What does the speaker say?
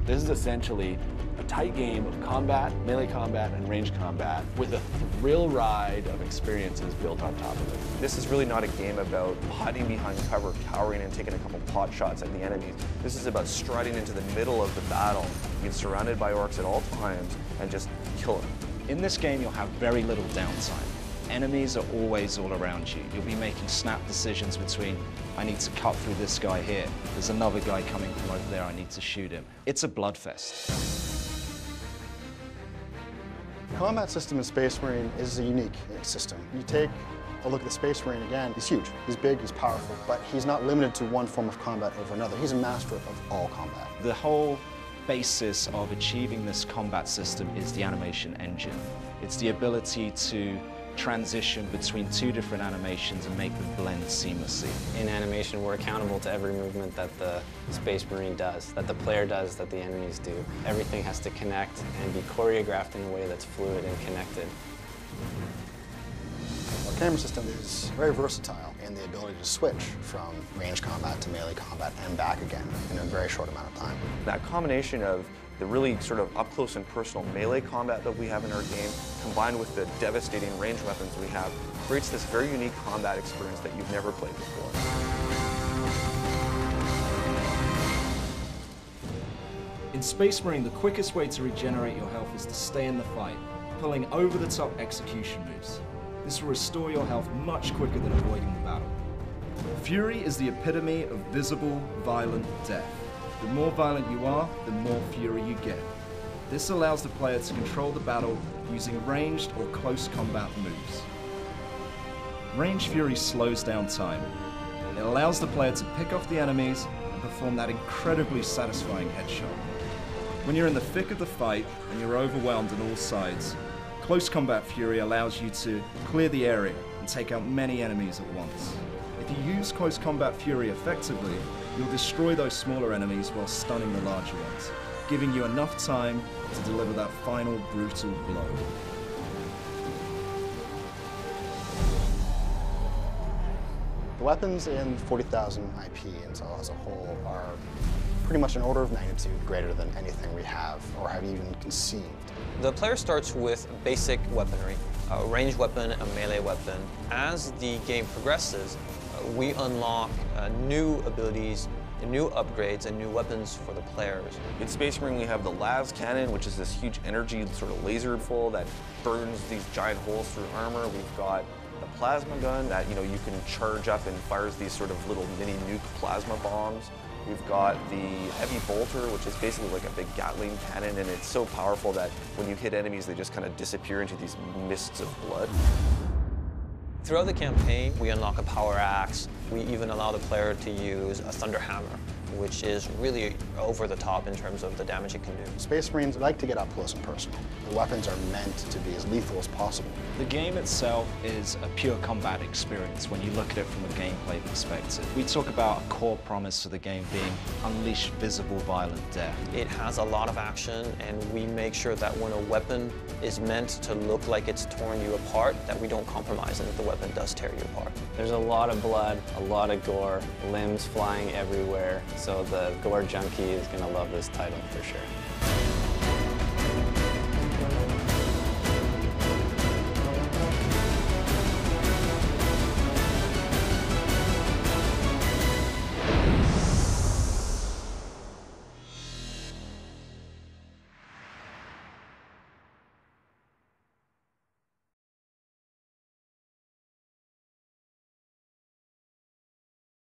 This is essentially a tight game of combat, melee combat, and range combat with a thrill ride of experiences built on top of it. This is really not a game about hiding behind cover, cowering and taking a couple pot shots at the enemies. This is about striding into the middle of the battle, being surrounded by orcs at all times, and just kill them. In this game, you'll have very little downtime. Enemies are always all around you. You'll be making snap decisions between, I need to cut through this guy here. There's another guy coming from over there, I need to shoot him. It's a bloodfest. The combat system in Space Marine is a unique system. You take a look at the Space Marine again, he's huge, he's big, he's powerful, but he's not limited to one form of combat over another. He's a master of all combat. The whole basis of achieving this combat system is the animation engine. It's the ability to transition between two different animations and make them blend seamlessly. In animation, we're accountable to every movement that the Space Marine does, that the player does, that the enemies do. Everything has to connect and be choreographed in a way that's fluid and connected. Our camera system is very versatile in the ability to switch from range combat to melee combat and back again in a very short amount of time. That combination of the really sort of up-close and personal melee combat that we have in our game, combined with the devastating range weapons we have, creates this very unique combat experience that you've never played before. In Space Marine, the quickest way to regenerate your health is to stay in the fight, pulling over-the-top execution moves. This will restore your health much quicker than avoiding the battle. Fury is the epitome of visible, violent death. The more violent you are, the more fury you get. This allows the player to control the battle using ranged or close combat moves. Range Fury slows down time. It allows the player to pick off the enemies and perform that incredibly satisfying headshot. When you're in the thick of the fight and you're overwhelmed on all sides, Close Combat Fury allows you to clear the area and take out many enemies at once. If you use Close Combat Fury effectively, you'll destroy those smaller enemies while stunning the larger ones, giving you enough time to deliver that final brutal blow. The weapons in 40,000 IP as a whole are pretty much an order of magnitude greater than anything we have or have even conceived. The player starts with basic weaponry, a ranged weapon, a melee weapon. As the game progresses, we unlock new abilities, new upgrades, and new weapons for the players. In Space Marine, we have the las cannon, which is this huge energy sort of laser full that burns these giant holes through armor. We've got the plasma gun that you can charge up and fires these sort of little mini nuke plasma bombs. We've got the heavy bolter, which is basically like a big Gatling cannon, and it's so powerful that when you hit enemies, they just kind of disappear into these mists of blood. Throughout the campaign, we unlock a power axe. We even allow the player to use a thunder hammer, which is really over the top in terms of the damage it can do. Space Marines like to get up close and personal. The weapons are meant to be as lethal as possible. The game itself is a pure combat experience when you look at it from a gameplay perspective. We talk about a core promise of the game being unleash visible, violent death. It has a lot of action, and we make sure that when a weapon is meant to look like it's torn you apart, that we don't compromise and that the weapon does tear you apart. There's a lot of blood, a lot of gore, limbs flying everywhere, so the gore junkie is going to love this title for sure.